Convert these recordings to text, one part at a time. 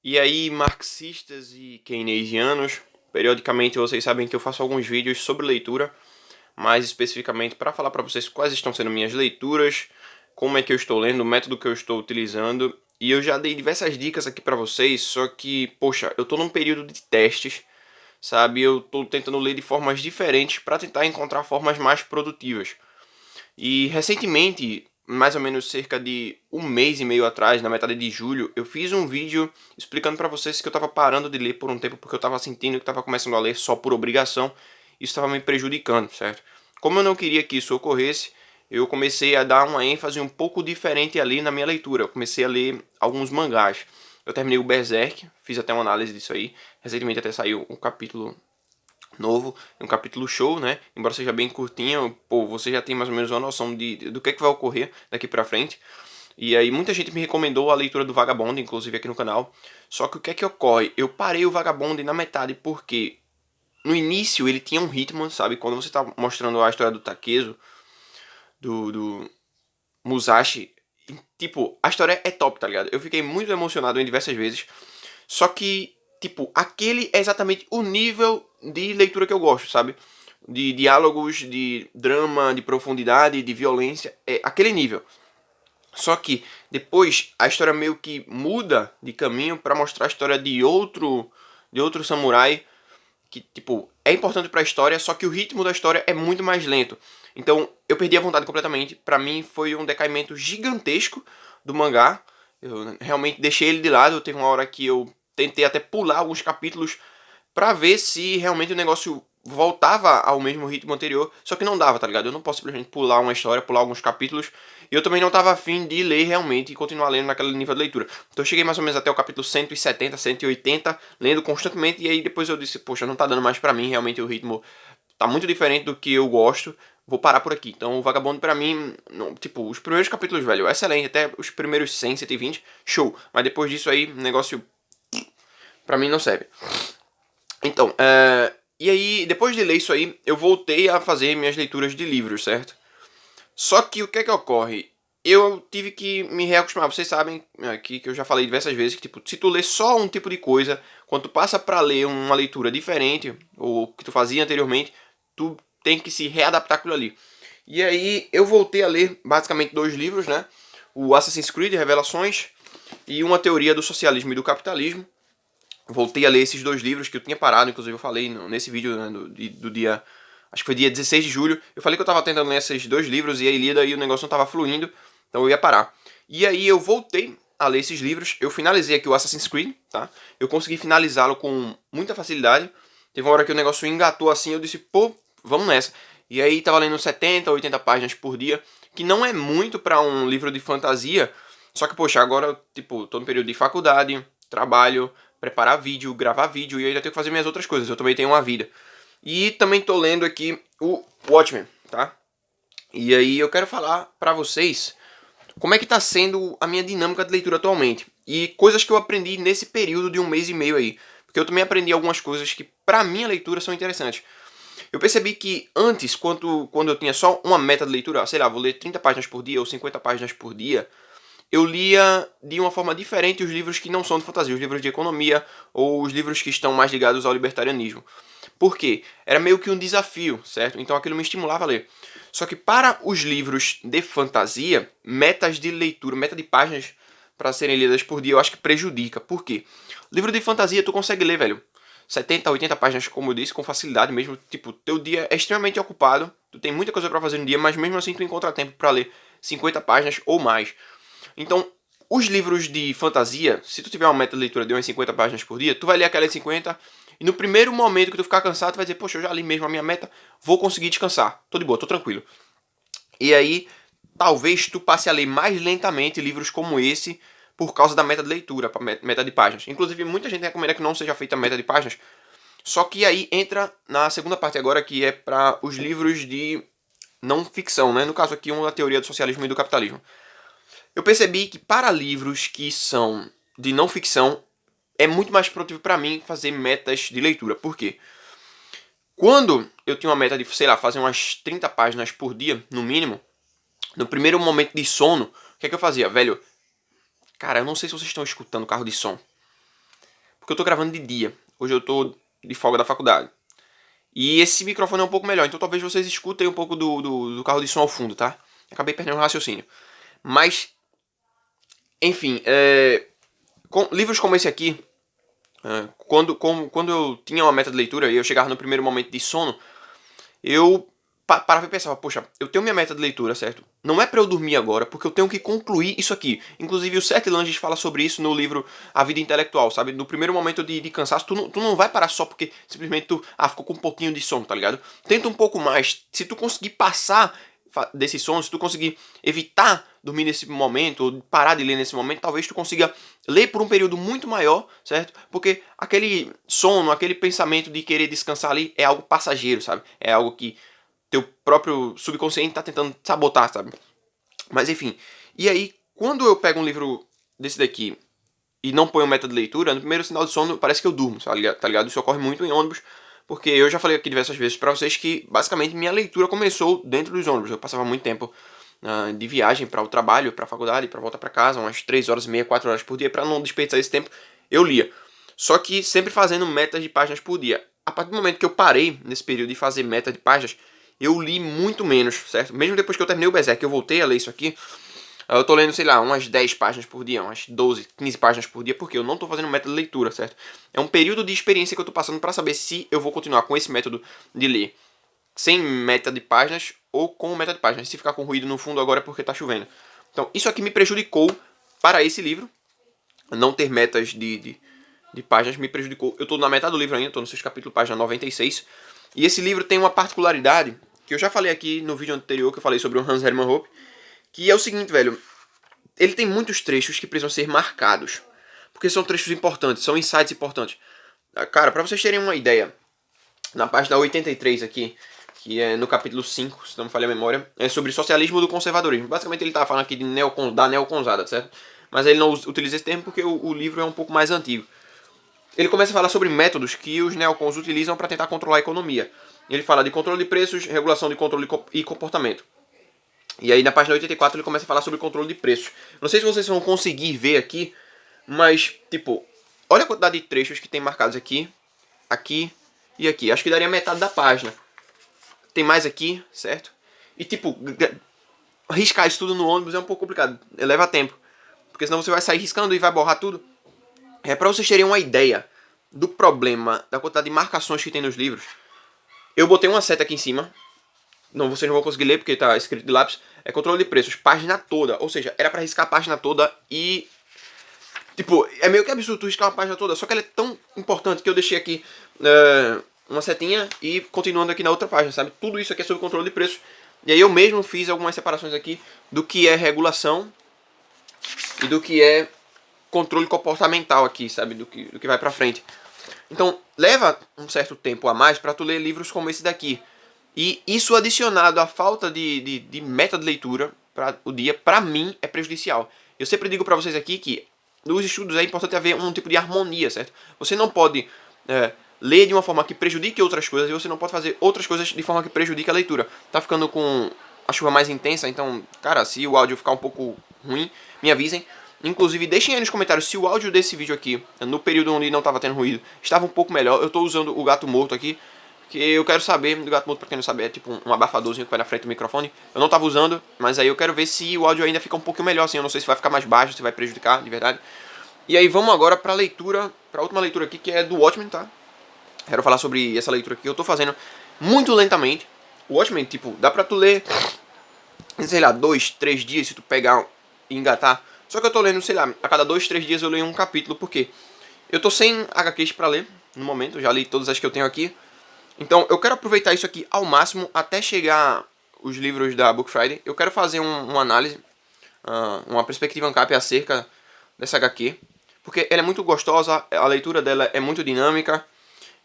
E aí, marxistas e keynesianos, periodicamente vocês sabem que eu faço alguns vídeos sobre leitura, mais especificamente para falar para vocês quais estão sendo minhas leituras, como é que eu estou lendo, o método que eu estou utilizando. E eu já dei diversas dicas aqui para vocês, só que, poxa, eu estou num período de testes, sabe? Eu estou tentando ler de formas diferentes para tentar encontrar formas mais produtivas. E recentemente, mais ou menos cerca de um mês e meio atrás, na metade de julho, eu fiz um vídeo explicando para vocês que eu estava parando de ler por um tempo porque eu estava sentindo que estava começando a ler só por obrigação. Isso estava me prejudicando, certo? Como eu não queria que isso ocorresse, eu comecei a dar uma ênfase um pouco diferente ali na minha leitura. Eu comecei a ler alguns mangás. Eu terminei o Berserk, fiz até uma análise disso aí. Recentemente até saiu um capítulo novo, um capítulo show, né? Embora seja bem curtinho, pô, você já tem mais ou menos uma noção do que vai ocorrer daqui pra frente. E aí muita gente me recomendou a leitura do Vagabond, inclusive aqui no canal. Só que o que é que ocorre? Eu parei o Vagabond na metade porque no início ele tinha um ritmo, sabe? Quando você tá mostrando a história do Takezo, do Musashi, tipo, a história é top, tá ligado? Eu fiquei muito emocionado em diversas vezes. Só que, tipo, aquele é exatamente o nível de leitura que eu gosto, sabe? De diálogos, de drama, de profundidade, de violência. É aquele nível. Só que depois a história meio que muda de caminho para mostrar a história de outro samurai que, tipo, é importante para a história, só que o ritmo da história é muito mais lento. Então, eu perdi a vontade completamente. Para mim foi um decaimento gigantesco do mangá. Eu realmente deixei ele de lado. Teve uma hora que eu tentei até pular alguns capítulos pra ver se realmente o negócio voltava ao mesmo ritmo anterior, só que não dava, tá ligado? Eu não posso simplesmente pular uma história, pular alguns capítulos, e eu também não tava afim de ler realmente e continuar lendo naquele nível de leitura. Então eu cheguei mais ou menos até o capítulo 170, 180, lendo constantemente, e aí depois eu disse, poxa, não tá dando mais pra mim, realmente o ritmo tá muito diferente do que eu gosto, vou parar por aqui. Então o Vagabundo pra mim, não, tipo, os primeiros capítulos, velho, excelente, até os primeiros 100, 120, show. Mas depois disso aí, o negócio pra mim não serve. Então, e aí, depois de ler isso aí, eu voltei a fazer minhas leituras de livros, certo? Só que o que é que ocorre? Eu tive que me reacostumar. Vocês sabem aqui que eu já falei diversas vezes que, tipo, se tu lê só um tipo de coisa, quando tu passa pra ler uma leitura diferente, ou que tu fazia anteriormente, tu tem que se readaptar aquilo ali. E aí, eu voltei a ler basicamente dois livros, né? O Assassin's Creed Revelações e uma teoria do socialismo e do capitalismo. Voltei a ler esses dois livros que eu tinha parado, inclusive eu falei nesse vídeo, né, do dia, acho que foi dia 16 de julho, eu falei que eu tava tentando ler esses dois livros e aí lida e o negócio não tava fluindo, então eu ia parar. E aí eu voltei a ler esses livros, eu finalizei aqui o Assassin's Creed, tá? Eu consegui finalizá-lo com muita facilidade. Teve uma hora que o negócio engatou assim, eu disse, pô, vamos nessa. E aí tava lendo 70, 80 páginas por dia, que não é muito para um livro de fantasia, só que, poxa, agora, tipo, tô no período de faculdade, trabalho, preparar vídeo, gravar vídeo e eu ainda tenho que fazer minhas outras coisas. Eu também tenho uma vida. E também tô lendo aqui o Watchmen, tá? E aí eu quero falar pra vocês como é que tá sendo a minha dinâmica de leitura atualmente. E coisas que eu aprendi nesse período de um mês e meio aí. Porque eu também aprendi algumas coisas que pra minha leitura são interessantes. Eu percebi que antes, quando eu tinha só uma meta de leitura, sei lá, vou ler 30 páginas por dia ou 50 páginas por dia, eu lia de uma forma diferente os livros que não são de fantasia, os livros de economia ou os livros que estão mais ligados ao libertarianismo. Por quê? Era meio que um desafio, certo? Então aquilo me estimulava a ler. Só que para os livros de fantasia, metas de leitura, meta de páginas para serem lidas por dia, eu acho que prejudica. Por quê? Livro de fantasia tu consegue ler, velho. 70, 80 páginas, como eu disse, com facilidade mesmo. Tipo, teu dia é extremamente ocupado, tu tem muita coisa para fazer no dia, mas mesmo assim tu encontra tempo para ler 50 páginas ou mais. Então, os livros de fantasia, se tu tiver uma meta de leitura de umas 50 páginas por dia, tu vai ler aquelas 50 e no primeiro momento que tu ficar cansado, tu vai dizer, poxa, eu já li mesmo a minha meta, vou conseguir descansar. Tô de boa, tô tranquilo. E aí, talvez tu passe a ler mais lentamente livros como esse por causa da meta de leitura, meta de páginas. Inclusive, muita gente recomenda que não seja feita a meta de páginas. Só que aí entra na segunda parte agora, que é para os livros de não ficção, né? No caso aqui, uma teoria do socialismo e do capitalismo. Eu percebi que para livros que são de não ficção, é muito mais produtivo para mim fazer metas de leitura. Por quê? Quando eu tinha uma meta de, sei lá, fazer umas 30 páginas por dia, no mínimo, no primeiro momento de sono, o que é que eu fazia? Velho, cara, eu não sei se vocês estão escutando o carro de som. porque eu tô gravando de dia. Hoje eu tô de folga da faculdade. E esse microfone é um pouco melhor, então talvez vocês escutem um pouco do carro de som ao fundo, tá? Acabei perdendo o raciocínio. Mas, enfim, livros como esse aqui, quando eu tinha uma meta de leitura e eu chegava no primeiro momento de sono, eu parava e pensava, poxa, eu tenho minha meta de leitura, certo? Não é pra eu dormir agora, porque eu tenho que concluir isso aqui. Inclusive o Seth Langes fala sobre isso no livro A Vida Intelectual, sabe? No primeiro momento de cansaço, tu não vai parar só porque simplesmente tu ficou com um pouquinho de sono, tá ligado? Tenta um pouco mais. Se tu conseguir passar desse sono, se tu conseguir evitar dormir nesse momento, ou parar de ler nesse momento, talvez tu consiga ler por um período muito maior, certo? Porque aquele sono, aquele pensamento de querer descansar ali é algo passageiro, sabe? É algo que teu próprio subconsciente tá tentando sabotar, sabe? Mas enfim. E aí, quando eu pego um livro desse daqui e não ponho meta de leitura, no primeiro sinal de sono parece que eu durmo, tá ligado? Isso ocorre muito em ônibus, porque eu já falei aqui diversas vezes pra vocês que basicamente minha leitura começou dentro dos ônibus. Eu passava muito tempo de viagem para o trabalho, para a faculdade, para voltar para casa, umas 3 horas e meia, 4 horas por dia, para não desperdiçar esse tempo, eu lia. Só que sempre fazendo metas de páginas por dia. A partir do momento que eu parei nesse período de fazer meta de páginas, eu li muito menos, certo? Mesmo depois que eu terminei o Berserk, eu voltei a ler isso aqui, eu tô lendo, sei lá, umas 10 páginas por dia, umas 12, 15 páginas por dia, porque eu não tô fazendo meta de leitura, certo? É um período de experiência que eu tô passando para saber se eu vou continuar com esse método de ler sem meta de páginas ou com meta de páginas. Se ficar com ruído no fundo agora é porque tá chovendo. Então, isso aqui me prejudicou para esse livro. Não ter metas de páginas me prejudicou. Eu tô na metade do livro ainda, tô no 6 capítulo, página 96. E esse livro tem uma particularidade, que eu já falei aqui no vídeo anterior, que eu falei sobre o Hans Hermann Hoppe, que é o seguinte, velho. Ele tem muitos trechos que precisam ser marcados. Porque são trechos importantes, são insights importantes. Cara, para vocês terem uma ideia, na página 83 aqui, que é no capítulo 5, se não me falha a memória, é sobre socialismo do conservadorismo. Basicamente ele tá falando aqui da neoconzada, certo? Mas ele não utiliza esse termo porque o livro é um pouco mais antigo. Ele começa a falar sobre métodos que os neocons utilizam para tentar controlar a economia. Ele fala de controle de preços, regulação de controle e comportamento. E aí na página 84 ele começa a falar sobre controle de preços. Não sei se vocês vão conseguir ver aqui, mas, tipo, olha a quantidade de trechos que tem marcados aqui, aqui e aqui. Acho que daria metade da página. Tem mais aqui, certo? E, tipo, riscar isso tudo no ônibus é um pouco complicado. Leva tempo. Porque senão você vai sair riscando e vai borrar tudo. É pra vocês terem uma ideia do problema, da quantidade de marcações que tem nos livros. Eu botei uma seta aqui em cima. Não, vocês não vão conseguir ler porque tá escrito de lápis. É controle de preços, página toda. Ou seja, era pra riscar a página toda e... Tipo, é meio que absurdo tu riscar uma página toda. Só que ela é tão importante que eu deixei aqui uma setinha e continuando aqui na outra página, sabe? Tudo isso aqui é sobre controle de preços. E aí eu mesmo fiz algumas separações aqui do que é regulação e do que é controle comportamental aqui, sabe? Do que vai pra frente. Então, leva um certo tempo a mais pra tu ler livros como esse daqui. E isso adicionado à falta de meta de leitura para o dia, pra mim, é prejudicial. Eu sempre digo pra vocês aqui que nos estudos é importante haver um tipo de harmonia, certo? Você não pode ler de uma forma que prejudique outras coisas e você não pode fazer outras coisas de forma que prejudique a leitura. Tá ficando com a chuva mais intensa, então, cara, se o áudio ficar um pouco ruim, me avisem. Inclusive, deixem aí nos comentários se o áudio desse vídeo aqui, no período onde não estava tendo ruído, estava um pouco melhor. Eu estou usando o gato morto aqui, que eu quero saber, do gato morto, pra quem não sabe, é tipo um abafadorzinho que vai na frente do microfone. Eu não estava usando, mas aí eu quero ver se o áudio ainda fica um pouquinho melhor, assim. Eu não sei se vai ficar mais baixo, se vai prejudicar, de verdade. E aí vamos agora pra leitura, pra última leitura aqui, que é do Watchmen, tá? Quero falar sobre essa leitura aqui que eu tô fazendo muito lentamente. O Watchmen, tipo, dá pra tu ler, sei lá, 2, 3 dias se tu pegar e engatar. Só que eu tô lendo, sei lá, a cada 2, 3 dias eu leio um capítulo, porque eu tô sem HQs pra ler no momento, eu já li todas as que eu tenho aqui. Então eu quero aproveitar isso aqui ao máximo até chegar os livros da Book Friday. Eu quero fazer uma análise, uma perspectiva ANCAP acerca dessa HQ, porque ela é muito gostosa, a leitura dela é muito dinâmica.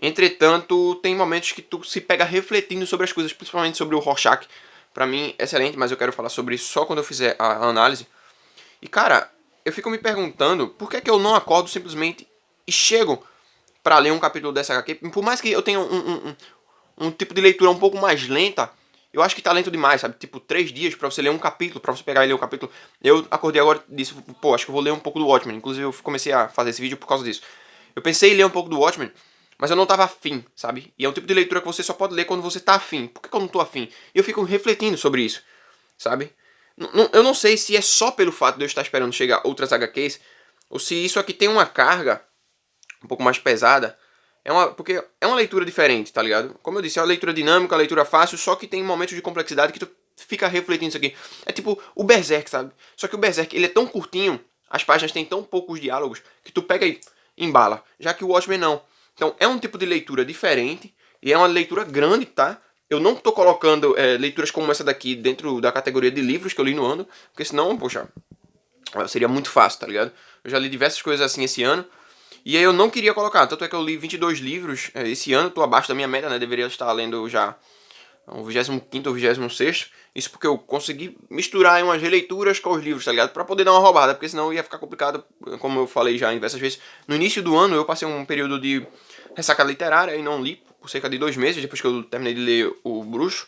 Entretanto, tem momentos que tu se pega refletindo sobre as coisas, principalmente sobre o Rorschach. Pra mim, excelente, mas eu quero falar sobre isso só quando eu fizer a análise. E cara, eu fico me perguntando por que eu não acordo simplesmente e chego pra ler um capítulo dessa HQ. Por mais que eu tenha um tipo de leitura um pouco mais lenta, eu acho que tá lento demais, sabe? Tipo, 3 dias pra você ler um capítulo, pra você pegar e ler um capítulo. Eu acordei agora e disse, pô, acho que eu vou ler um pouco do Watchmen. Inclusive eu comecei a fazer esse vídeo por causa disso. Eu pensei em ler um pouco do Watchmen, mas eu não tava afim, sabe? E é um tipo de leitura que você só pode ler quando você tá afim. Por que eu não tô afim? E eu fico refletindo sobre isso, sabe? Eu não sei se é só pelo fato de eu estar esperando chegar outras HQs, ou se isso aqui tem uma carga um pouco mais pesada. Porque é uma leitura diferente, tá ligado? Como eu disse, é uma leitura dinâmica, uma leitura fácil, só que tem momentos de complexidade que tu fica refletindo isso aqui. É tipo o Berserk, sabe? Só que o Berserk, ele é tão curtinho, as páginas têm tão poucos diálogos, que tu pega e embala. Já que o Watchmen não. Então é um tipo de leitura diferente, e é uma leitura grande, tá? Eu não tô colocando leituras como essa daqui dentro da categoria de livros que eu li no ano, porque senão, poxa, seria muito fácil, tá ligado? Eu já li diversas coisas assim esse ano, e aí eu não queria colocar, tanto é que eu li 22 livros esse ano, tô abaixo da minha meta, né? Deveria estar lendo já o 25º ou 26º. Isso porque eu consegui misturar umas releituras com os livros, tá ligado? Pra poder dar uma roubada, porque senão ia ficar complicado, como eu falei já diversas vezes. No início do ano eu passei um período de ressaca literária e não li por cerca de 2 meses, depois que eu terminei de ler O Bruxo.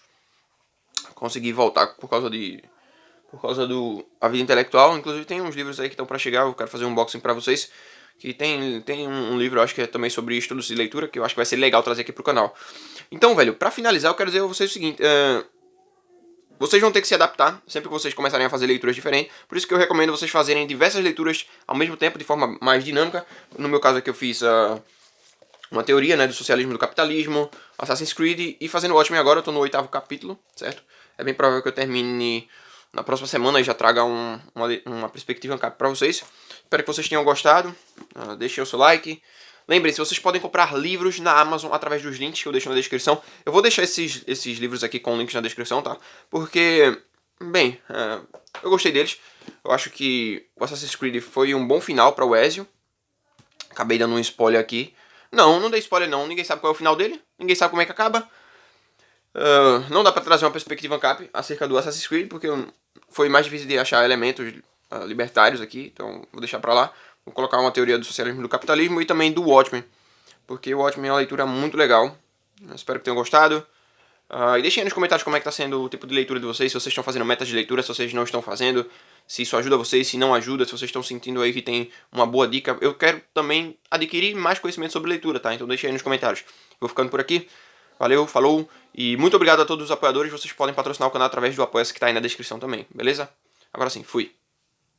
Consegui voltar por causa do A Vida Intelectual. Inclusive tem uns livros aí que estão pra chegar, eu quero fazer um unboxing pra vocês. Que tem um livro, eu acho que é também sobre estudos de leitura, que eu acho que vai ser legal trazer aqui pro canal. Então, velho, pra finalizar, eu quero dizer a vocês o seguinte: vocês vão ter que se adaptar sempre que vocês começarem a fazer leituras diferentes. Por isso que eu recomendo vocês fazerem diversas leituras ao mesmo tempo, de forma mais dinâmica. No meu caso aqui eu fiz uma teoria, né, do socialismo e do capitalismo, Assassin's Creed, e fazendo Watchmen agora, eu tô no 8º capítulo, certo? É bem provável que eu termine na próxima semana e já traga uma perspectiva pra vocês. Espero que vocês tenham gostado. Deixem o seu like. Lembrem-se, vocês podem comprar livros na Amazon através dos links que eu deixo na descrição. Eu vou deixar esses livros aqui com links na descrição, tá? Porque, bem, eu gostei deles. Eu acho que o Assassin's Creed foi um bom final para o Ezio. Acabei dando um spoiler aqui. Não dei spoiler não. Ninguém sabe qual é o final dele. Ninguém sabe como é que acaba. Não dá pra trazer uma perspectiva ancap acerca do Assassin's Creed, porque foi mais difícil de achar elementos libertários aqui, então vou deixar pra lá. Vou colocar uma teoria do socialismo e do capitalismo e também do Watchmen, porque o Watchmen é uma leitura muito legal. Eu espero que tenham gostado. E deixem aí nos comentários como é que tá sendo o tipo de leitura de vocês, se vocês estão fazendo metas de leitura, se vocês não estão fazendo, se isso ajuda vocês, se não ajuda, se vocês estão sentindo aí que tem uma boa dica. Eu quero também adquirir mais conhecimento sobre leitura, tá? Então deixem aí nos comentários. Vou ficando por aqui. Valeu, falou, e muito obrigado a todos os apoiadores. Vocês podem patrocinar o canal através do Apoia-se que tá aí na descrição também, beleza? Agora sim, fui.